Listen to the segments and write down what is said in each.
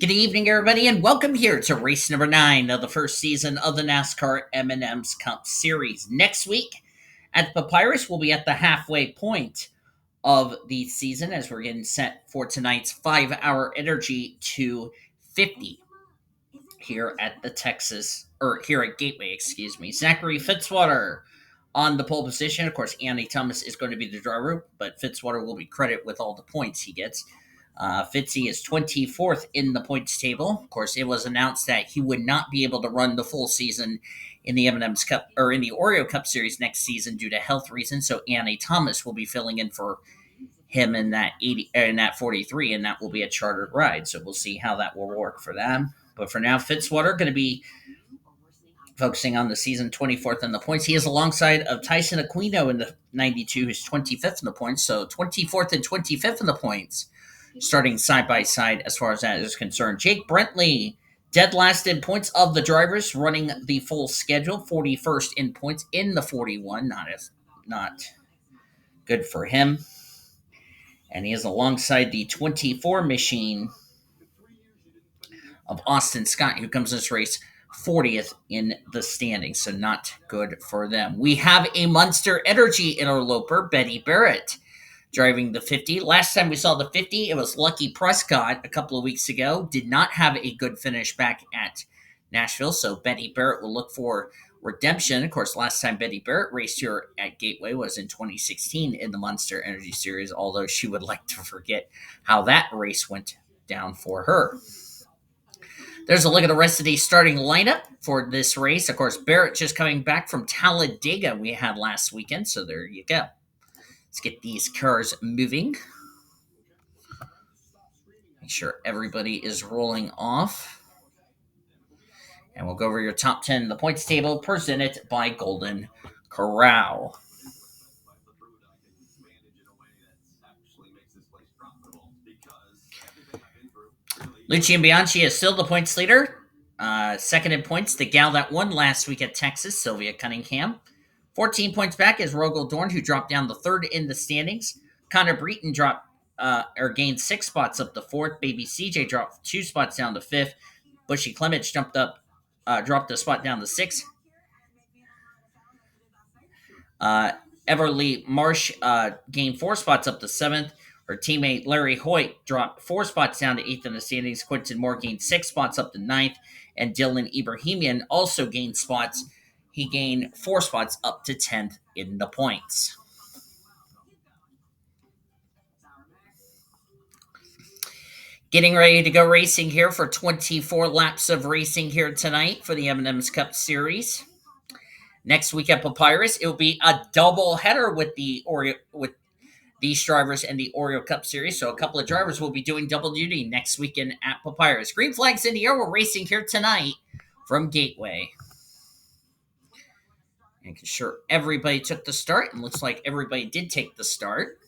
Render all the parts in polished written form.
Good evening, everybody, and welcome here to race number 9 of the first season of the NASCAR M&M's Cup Series. Next week at the Papyrus, we'll be at the halfway point of the season as we're getting set for tonight's 5-hour Energy 250 here at the here at Gateway, excuse me. Zachary Fitzwater on the pole position. Of course, Andy Thomas is going to be the driver, but Fitzwater will be credited with all the points he gets. Fitzy is 24th in the points table. Of course, it was announced that he would not be able to run the full season in the M&M's Cup or in the Oreo Cup Series next season due to health reasons. So Annie Thomas will be filling in for him in that 43, and that will be a chartered ride. So we'll see how that will work for them. But for now, Fitzwater going to be focusing on the season, 24th in the points. He is alongside of Tyson Aquino in the 92, who's 25th in the points. So 24th and 25th in the points, starting side by side as far as that is concerned. Jake Brentley, dead last in points of the drivers, running the full schedule, 41st in points in the 41. Not good for him. And he is alongside the 24 machine of Austin Scott, who comes this race 40th in the standings, so not good for them. We have a Monster Energy interloper, Betty Barrett, driving the 50. Last time we saw the 50, it was Lucky Prescott a couple of weeks ago. Did not have a good finish back at Nashville, so Betty Barrett will look for redemption. Of course, last time Betty Barrett raced here at Gateway was in 2016 in the Monster Energy Series, although she would like to forget how that race went down for her. There's a look at the rest of the starting lineup for this race. Of course, Barrett just coming back from Talladega we had last weekend, so there you go. Let's get these cars moving. Make sure everybody is rolling off. And we'll go over your top 10 in the points table, presented by Golden Corral. L Bianchi is still the points leader. Second in points, the gal that won last week at Texas, Sylvia Cunningham. 14 points back is R Dorn, who dropped down the third in the standings. Connor Breton gained 6 spots up to fourth. Baby CJ dropped 2 spots down to fifth. Bushy Clements dropped a spot down to sixth. Everly Marsh gained 4 spots up to seventh. Her teammate Larry Hoyt dropped 4 spots down to 8th in the standings. Quentin Moore gained 6 spots up to 9th. And Dylan Ebrahimian also gained spots. He gained 4 spots up to 10th in the points. Getting ready to go racing here for 24 laps of racing here tonight for the M&M's Cup Series. Next week at Papyrus, it will be a double header with these drivers and the Oreo Cup Series. So a couple of drivers will be doing double duty next weekend at Papyrus. Green flags in the air. We're racing here tonight from Gateway. Making sure everybody took the start. And looks like everybody did take the start.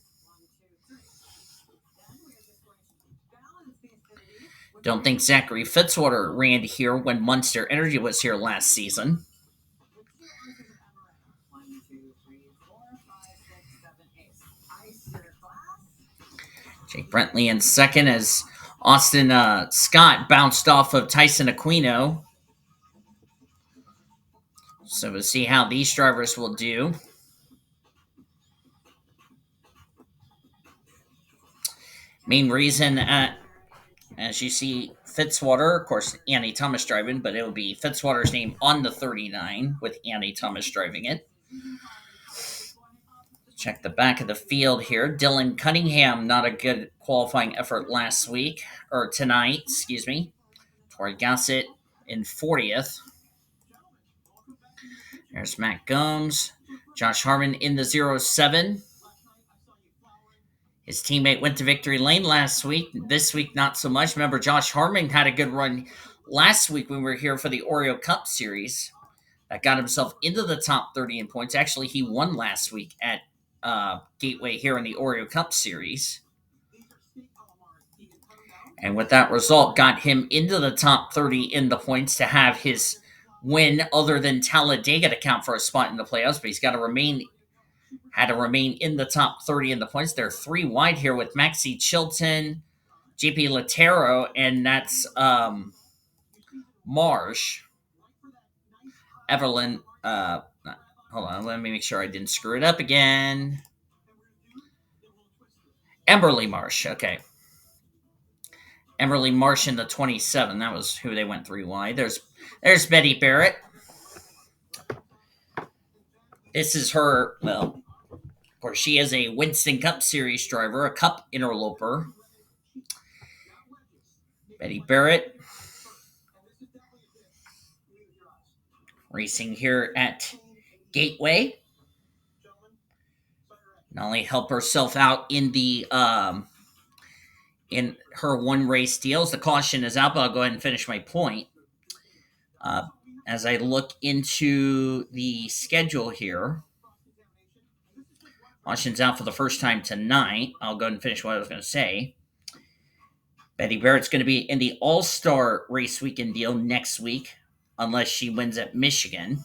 Don't think Zachary Fitzwater ran here when Monster Energy was here last season. Jake Brentley in second as Austin Scott bounced off of Tyson Aquino. So we'll see how these drivers will do. Main reason, as you see, Fitzwater, of course, Annie Thomas driving, but it will be Fitzwater's name on the 39 with Annie Thomas driving it. Check the back of the field here. Dylan Cunningham, not a good qualifying effort tonight, excuse me. Tori Gossett in 40th. There's Matt Gomes. Josh Harmon in the 07. His teammate went to victory lane last week. This week, not so much. Remember, Josh Harmon had a good run last week when we were here for the Oreo Cup Series. That got himself into the top 30 in points. Actually, he won last week at Gateway here in the Oreo Cup Series. And with that result, got him into the top 30 in the points to have his win other than Talladega to count for a spot in the playoffs. But he's had to remain in the top 30 in the points. They're 3 wide here with Maxie Chilton, JP Latero, and that's Marsh. Evelyn, hold on, let me make sure I didn't screw it up again. Emberly Marsh, okay. Emberly Marsh in the 27. That was who they went 3 wide. There's Betty Barrett. This is her, well, of course, she is a Winston Cup Series driver, a Cup interloper. Betty Barrett racing here at Gateway. Not only help herself out in her one race deals. The caution is out, but I'll go ahead and finish my point. As I look into the schedule here, caution's out for the first time tonight. I'll go ahead and finish what I was going to say. Betty Barrett's going to be in the All-Star Race Weekend deal next week, unless she wins at Michigan.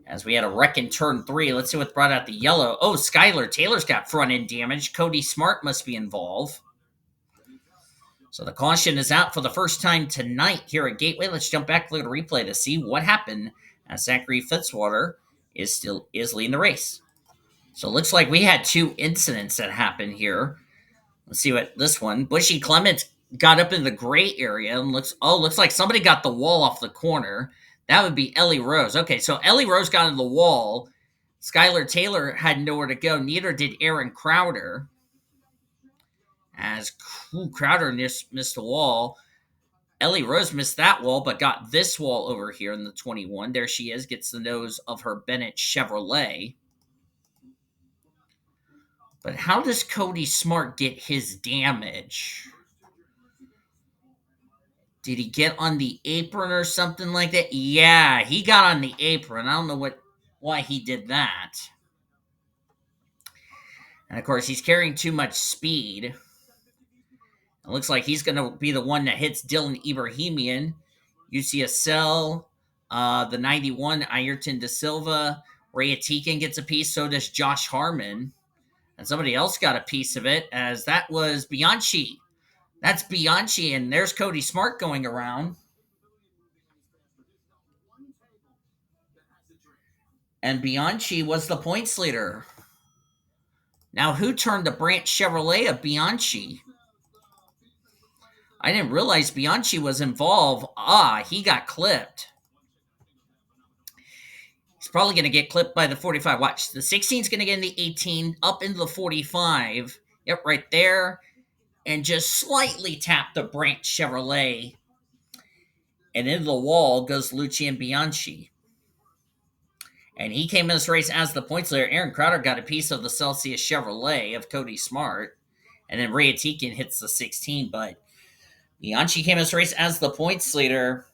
As we had a wreck in turn 3, let's see what brought out the yellow. Oh, Skylar Taylor's got front end damage. Cody Smart must be involved. So the caution is out for the first time tonight here at Gateway. Let's jump back, look at a replay to see what happened as Zachary Fitzwater is leading the race. So it looks like we had 2 incidents that happened here. Let's see what this one. Bushy Clements got up in the gray area and looks like somebody got the wall off the corner. That would be Ellie Rose. Okay, so Ellie Rose got in the wall. Skylar Taylor had nowhere to go. Neither did Aaron Crowder. As Crowder missed the wall. Ellie Rose missed that wall, but got this wall over here in the 21. There she is, gets the nose of her Bennett Chevrolet. But how does Cody Smart get his damage? Did he get on the apron or something like that? Yeah, he got on the apron. I don't know why he did that. And of course, he's carrying too much speed. It looks like he's going to be the one that hits D Ebrahimian. UCSL, the 91, Ayrton Da Silva. R Atikian gets a piece, so does Josh Harmon. And somebody else got a piece of it, as that was Bianchi. That's Bianchi, and there's Cody Smart going around. And Bianchi was the points leader. Now, who turned the Branch Chevrolet of Bianchi? I didn't realize Bianchi was involved. He got clipped. He's probably going to get clipped by the 45. Watch, the 16 is going to get in the 18, up into the 45. Yep, right there. And just slightly tap the Branch Chevrolet. And into the wall goes Lucian Bianchi. And he came in this race as the points leader. Aaron Crowder got a piece of the Celsius Chevrolet of Cody Smart. And then R Atikian hits the 16. But Bianchi came in this race as the points leader.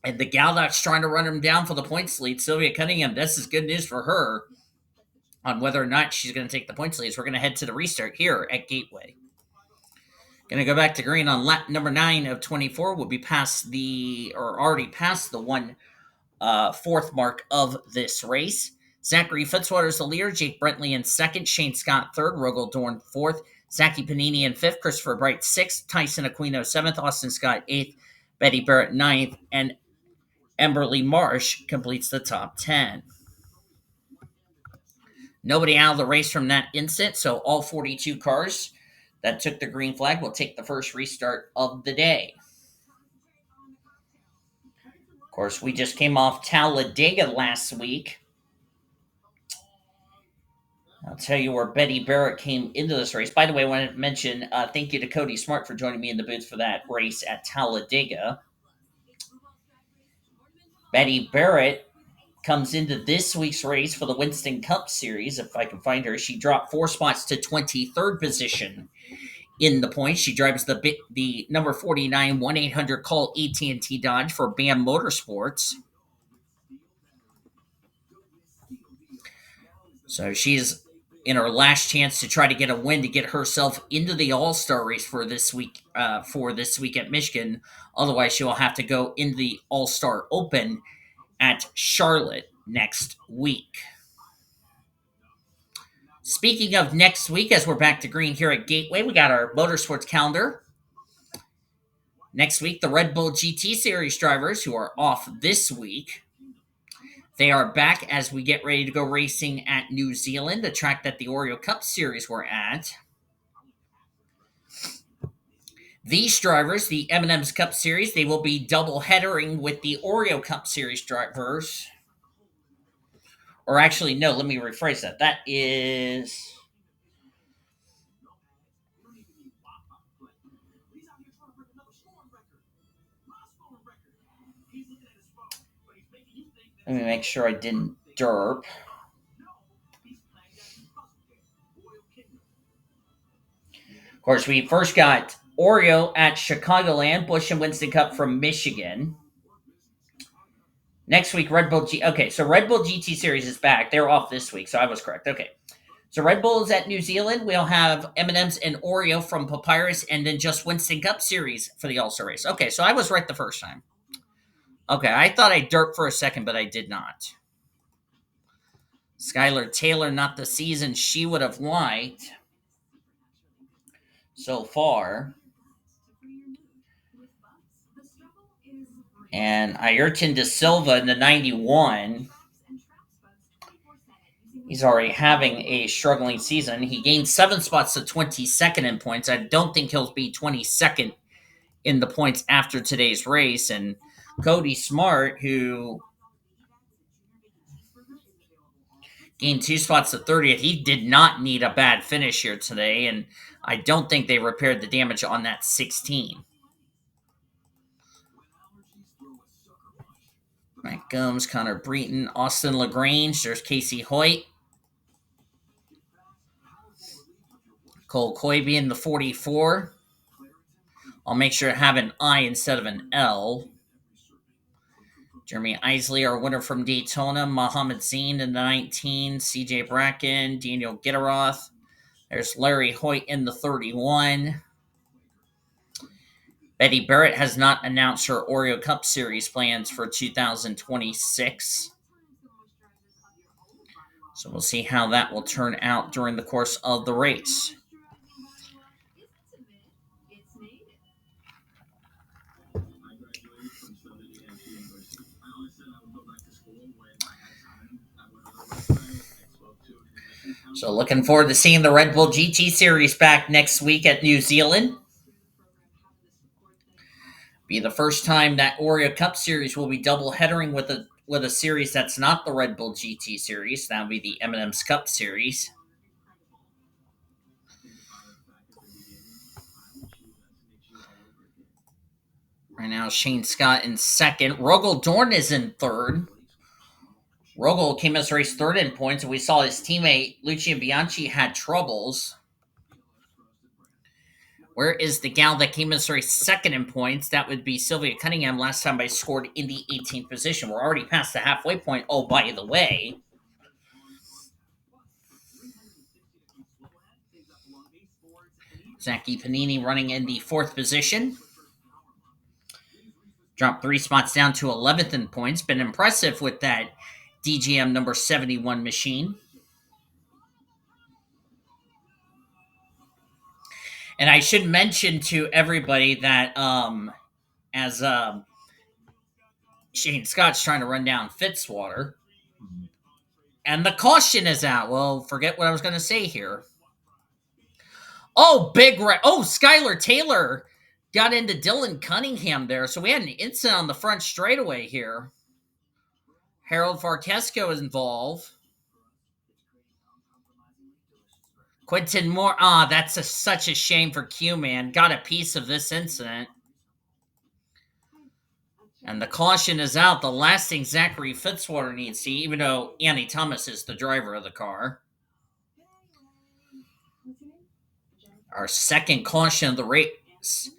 And the gal that's trying to run him down for the points lead, Sylvia Cunningham, this is good news for her on whether or not she's going to take the points lead. So we're going to head to the restart here at Gateway. Going to go back to green on lap number 9 of 24. We'll be already past the 1/4 mark of this race. Zachary Fitzwater is the leader. Jake Brentley in second. Shane Scott third. R Dorn fourth. Zachy Panini in fifth. Christopher Bright sixth. Tyson Aquino seventh. Austin Scott eighth. Betty Barrett ninth. And Emberly Marsh completes the top 10. Nobody out of the race from that instant, so all 42 cars that took the green flag will take the first restart of the day. Of course, we just came off Talladega last week. I'll tell you where Betty Barrett came into this race. By the way, I wanted to mention thank you to Cody Smart for joining me in the booth for that race at Talladega. Betty Barrett comes into this week's race for the Winston Cup Series. If I can find her, she dropped 4 spots to 23rd position in the points. She drives the number 49 1-800-CALL AT&T Dodge for BAM Motorsports. So she's in her last chance to try to get a win to get herself into the All-Star race for this week at Michigan. Otherwise, she will have to go in the All-Star Open at Charlotte next week. Speaking of next week, as we're back to green here at Gateway, we got our motorsports calendar. Next week, the Red Bull GT Series drivers who are off this week, they are back as we get ready to go racing at New Zealand, the track that the Oreo Cup Series were at. These drivers, the M&M's Cup Series, they will be double headering with the Oreo Cup Series drivers. Or actually, no, let me rephrase that. That is... Let me make sure I didn't derp. Of course, we first got Oreo at Chicagoland, Busch and Winston Cup from Michigan. Next week, Red Bull Okay, so Red Bull GT Series is back. They're off this week, so I was correct. Okay. So Red Bull is at New Zealand. We'll have M&M's and Oreo from Papyrus, and then just Winston Cup Series for the All-Star race. Okay, so I was right the first time. Okay, I thought I derped for a second, but I did not. Skylar Taylor, not the season she would have liked so far. And Ayrton De Silva in the 91. He's already having a struggling season. He gained 7 spots to 22nd in points. I don't think he'll be 22nd in the points after today's race. And Cody Smart, who gained 2 spots to 30th, he did not need a bad finish here today. And I don't think they repaired the damage on that 16. Matt Gomes, Connor Breton, Austin LaGrange. There's Casey Hoyt. Cole Koibe in the 44. I'll make sure to have an I instead of an L. Jeremy Isley, our winner from Daytona. Mohammed Zine in the 19. CJ Bracken, Daniel Gitirokh. There's Larry Hoyt in the 31. Betty Barrett has not announced her Oreo Cup Series plans for 2026. So we'll see how that will turn out during the course of the race. So looking forward to seeing the Red Bull GT Series back next week at New Zealand. Be the first time that Oreo Cup Series will be double headering with a series that's not the Red Bull GT Series. That'll be the M&M's Cup Series. Right now, Shane Scott in second. Rogel Dorn is in third. Rogel came as race third in points, and we saw his teammate L Bianchi had troubles. Where is the gal that came as race second in points? That would be Sylvia Cunningham. Last time I scored in the 18th position. We're already past the halfway point. Oh, by the way. Zachy Panini running in the 4th position. Dropped 3 spots down to 11th in points. Been impressive with that DGM number 71 machine. And I should mention to everybody that as Shane Scott's trying to run down Fitzwater, and the caution is out. Well, forget what I was going to say here. Oh, Skylar Taylor got into Dylan Cunningham there. So we had an incident on the front straightaway here. Harold Varkesco is involved. Quentin Moore. That's such a shame for Q, man. Got a piece of this incident. And the caution is out. The last thing Zachary Fitzwater needs to see, even though Annie Thomas is the driver of the car. Our second caution of the race.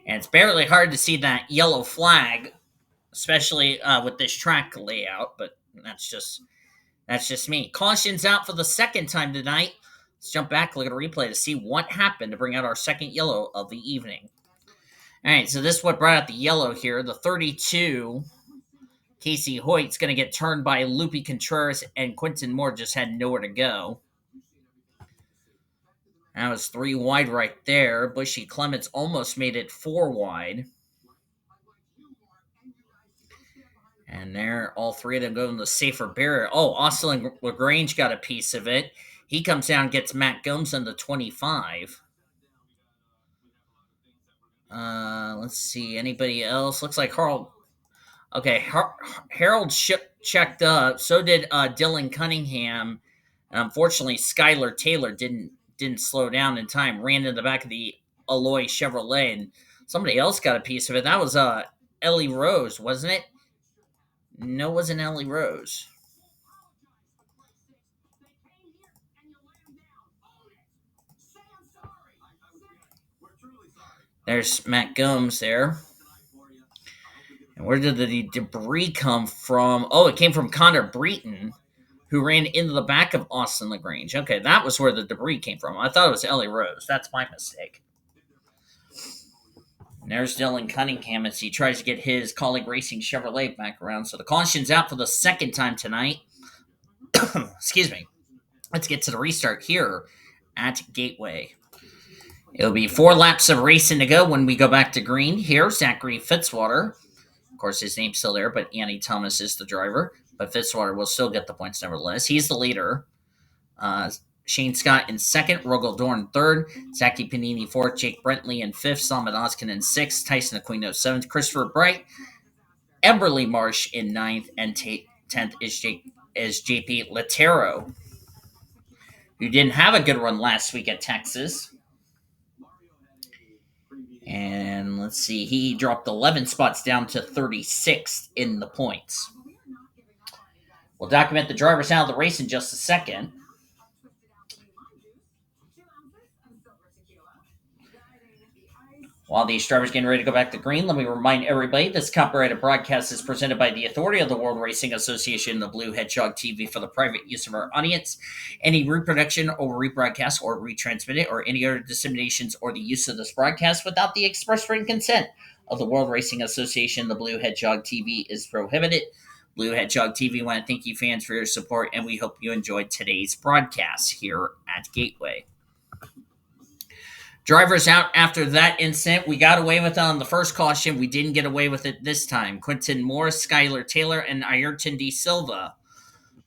And it's barely hard to see that yellow flag, especially with this track layout, but that's just me. Caution's out for the second time tonight. Let's jump back, look at a replay to see what happened to bring out our second yellow of the evening. All right, so this is what brought out the yellow here. The 32, Casey Hoyt's going to get turned by Lupe Contreras, and Quentin Moore just had nowhere to go. That was 3 wide right there. Bushy Clements almost made it 4 wide. And there, all three of them go in the safer barrier. Oh, Austin LaGrange got a piece of it. He comes down, gets Matt Gomes in the 25. Let's see. Anybody else? Looks like Harold. Okay, Harold checked up. So did Dylan Cunningham. And unfortunately, Skylar Taylor didn't slow down in time. Ran in the back of the Alloy Chevrolet, and somebody else got a piece of it. That was Ellie Rose, wasn't it? No, it wasn't Ellie Rose. There's Matt Gomes there. And where did the debris come from? Oh, it came from Connor Breton, who ran into the back of Austin LaGrange. Okay, that was where the debris came from. I thought it was Ellie Rose. That's my mistake. And there's Dylan Cunningham as he tries to get his colleague Racing Chevrolet back around. So the caution's out for the second time tonight. Excuse me. Let's get to the restart here at Gateway. It'll be 4 laps of racing to go when we go back to green. Here, Zachary Fitzwater. Of course, his name's still there, but Annie Thomas is the driver. But Fitzwater will still get the points nevertheless. He's the leader. Shane Scott in second. R Dorn third. Zachy Panini fourth. Jake Brentley in fifth. Salman Ozkan in sixth. Tyson Aquino seventh. Christopher Bright. Emberly Marsh in ninth. And 10th is JP Latero, who didn't have a good run last week at Texas. And let's see, he dropped 11 spots down to 36th in the points. We'll document the drivers out of the race in just a second. While these drivers getting ready to go back to green, let me remind everybody this copyrighted broadcast is presented by the authority of the World Racing Association, the Blue Hedgehog TV, for the private use of our audience. Any reproduction or rebroadcast or retransmitted or any other disseminations or the use of this broadcast without the express written consent of the World Racing Association, the Blue Hedgehog TV, is prohibited. Blue Hedgehog TV want to thank you fans for your support, and we hope you enjoyed today's broadcast here at Gateway. Drivers out after that incident. We got away with it on the first caution. We didn't get away with it this time. Quentin Morris, Skylar Taylor, and Ayrton D. Silva.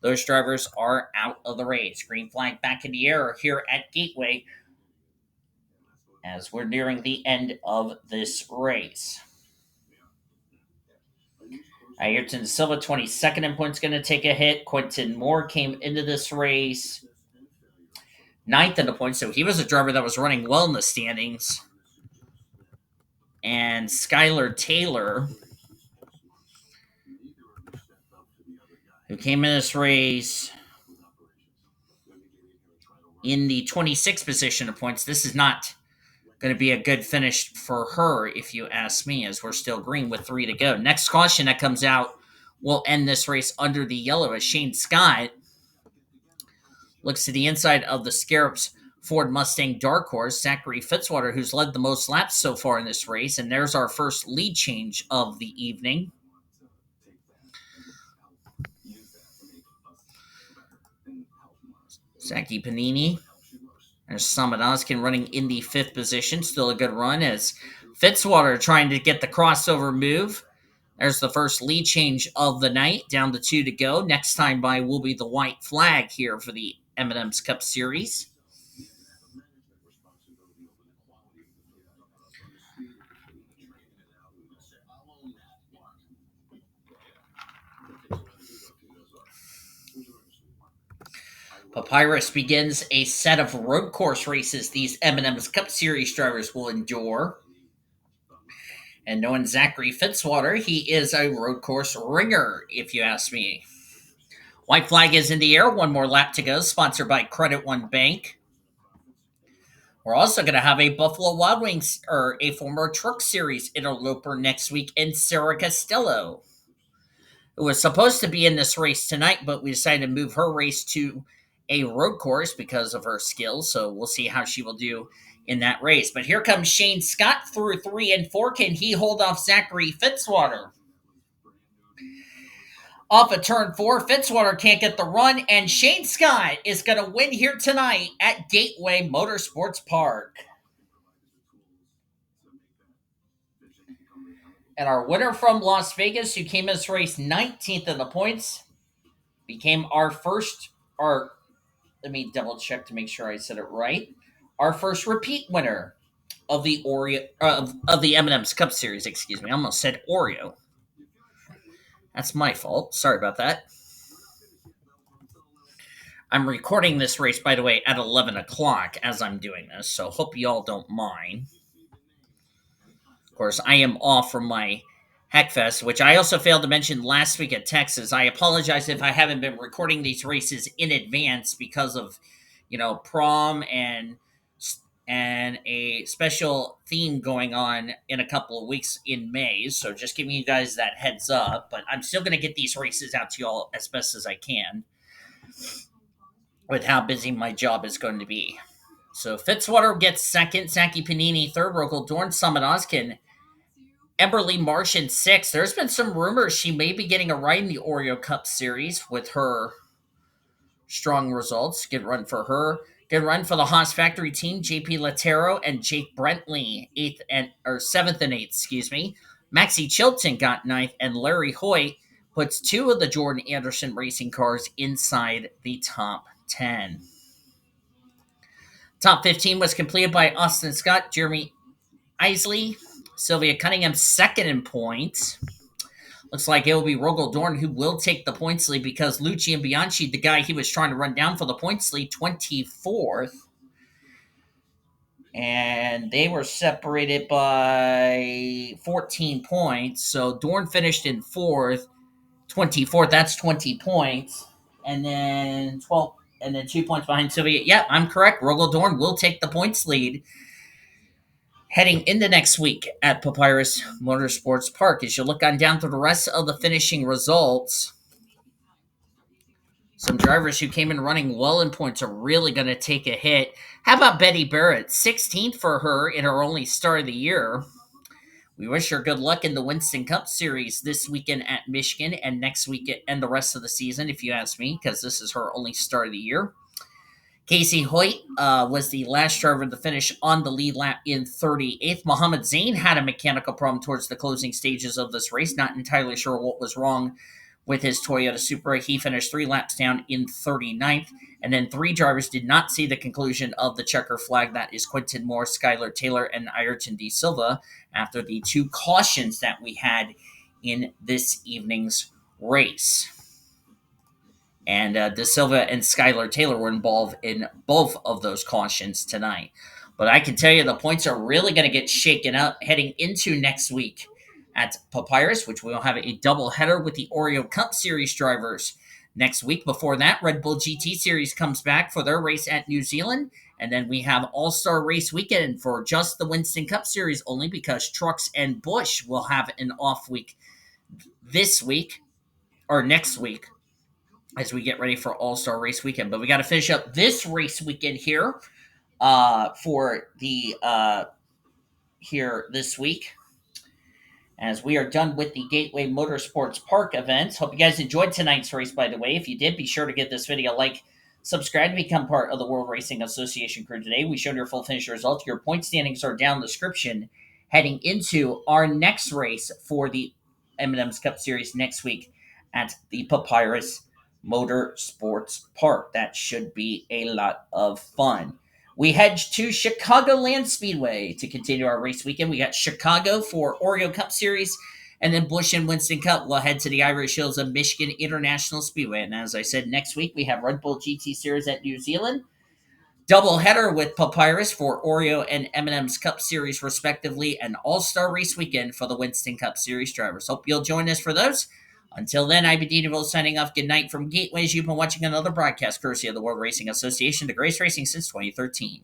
Those drivers are out of the race. Green flag back in the air here at Gateway as we're nearing the end of this race. Ayrton Silva, 22nd in points, going to take a hit. Quentin Moore came into this race 9th in the points, so he was a driver that was running well in the standings. And Skylar Taylor, who came in this race in the 26th position of points. This is not going to be a good finish for her, if you ask me, as we're still green with 3 to go. Next caution that comes out will end this race under the yellow as Shane Scott looks to the inside of the Scarabs Ford Mustang Dark Horse, Zachary Fitzwater, who's led the most laps so far in this race. And there's our first lead change of the evening. Zachy Panini. There's Salman Ozkan running in the 5th position. Still a good run as Fitzwater trying to get the crossover move. There's the first lead change of the night, down to 2 to go. Next time by will be the white flag here for the M&M's Cup Series. Papyrus begins a set of road course races these M&M's Cup Series drivers will endure. And knowing Zachary Fitzwater, he is a road course ringer, if you ask me. White flag is in the air. 1 more lap to go, sponsored by Credit One Bank. We're also going to have a Buffalo Wild Wings, or a former Truck Series interloper next week in Sarah Costello, who was supposed to be in this race tonight, but we decided to move her race to a road course because of her skills. So we'll see how she will do in that race. But here comes Shane Scott through 3 and 4. Can he hold off Zachary Fitzwater? Off of turn 4, Fitzwater can't get the run, and Shane Scott is going to win here tonight at Gateway Motorsports Park. And our winner from Las Vegas, who came in this race 19th in the points, became our first, or let me double check to make sure I said it right, our first repeat winner of the Oreo of the M&M's Cup Series. Excuse me, I almost said Oreo. That's my fault. Sorry about that. I'm recording this race, by the way, at 11 o'clock as I'm doing this, so hope you all don't mind. Of course, I am off from my Heckfest, which I also failed to mention last week at Texas. I apologize if I haven't been recording these races in advance because of, prom and a special theme going on in a couple of weeks in May. So just giving you guys that heads up. But I'm still going to get these races out to you all as best as I can with how busy my job is going to be. So Fitzwater gets second, Saki Panini third, R Dorn, Summit Ozkan, Emberly Marsh in sixth. There's been some rumors she may be getting a ride in the Oreo Cup Series with her strong results. Good run for her. Good run for the Haas Factory team, JP Latero and Jake Brentley, seventh and eighth, excuse me. Maxie Chilton got ninth, and Larry Hoyt puts two of the Jordan Anderson racing cars inside the top 10. Top 15 was completed by Austin Scott, Jeremy Isley, Sylvia Cunningham second in points. Looks like it will be R Dorn who will take the points lead because Lucci and Bianchi, the guy he was trying to run down for the points lead, 24th. And they were separated by 14 points. So Dorn finished in fourth, 24th. That's 20 points. And then 12, and then 2 points behind Sylvia. Yeah, I'm correct. R Dorn will take the points lead heading into next week at Papyrus Motorsports Park. As you look on down through the rest of the finishing results, some drivers who came in running well in points are really going to take a hit. How about Betty Barrett? 16th for her in her only start of the year. We wish her good luck in the Winston Cup Series this weekend at Michigan and next week and the rest of the season, if you ask me, because this is her only start of the year. Casey Hoyt was the last driver to finish on the lead lap in 38th. Mohammed Zain had a mechanical problem towards the closing stages of this race. Not entirely sure what was wrong with his Toyota Supra. He finished 3 laps down in 39th. And then 3 drivers did not see the conclusion of the checker flag. That is Quentin Moore, Skylar Taylor, and Ayrton De Silva after the 2 cautions that we had in this evening's race. And De Silva and Skylar Taylor were involved in both of those cautions tonight. But I can tell you the points are really going to get shaken up heading into next week at Papyrus, which we'll have a doubleheader with the Oreo Cup Series drivers next week. Before that, Red Bull GT Series comes back for their race at New Zealand. And then we have All-Star Race Weekend for just the Winston Cup Series only because Trucks and Busch will have an off week this week or next week as we get ready for All-Star Race Weekend. But we got to finish up this race weekend here for the here this week as we are done with the Gateway Motorsports Park events. Hope you guys enjoyed tonight's race, by the way. If you did, be sure to give this video a like, subscribe to become part of the World Racing Association crew today. We showed your full finish results. Your point standings are down in the description heading into our next race for the M&M's Cup Series next week at the Papyrus Motorsports Park. That should be a lot of fun. We head to Chicagoland Speedway to continue our race weekend. We got Chicago for Oreo Cup Series, and then Busch and Winston Cup. We'll head to the Irish Hills of Michigan International Speedway. And as I said, next week we have Red Bull GT Series at New Zealand. Doubleheader with Papyrus for Oreo and M&M's Cup Series, respectively, and All-Star Race Weekend for the Winston Cup Series drivers. Hope you'll join us for those. Until then, I'm D Ebrahimian signing off. Good night from Gateways. You've been watching another broadcast courtesy of the World Racing Association, the greatest racing since 2013.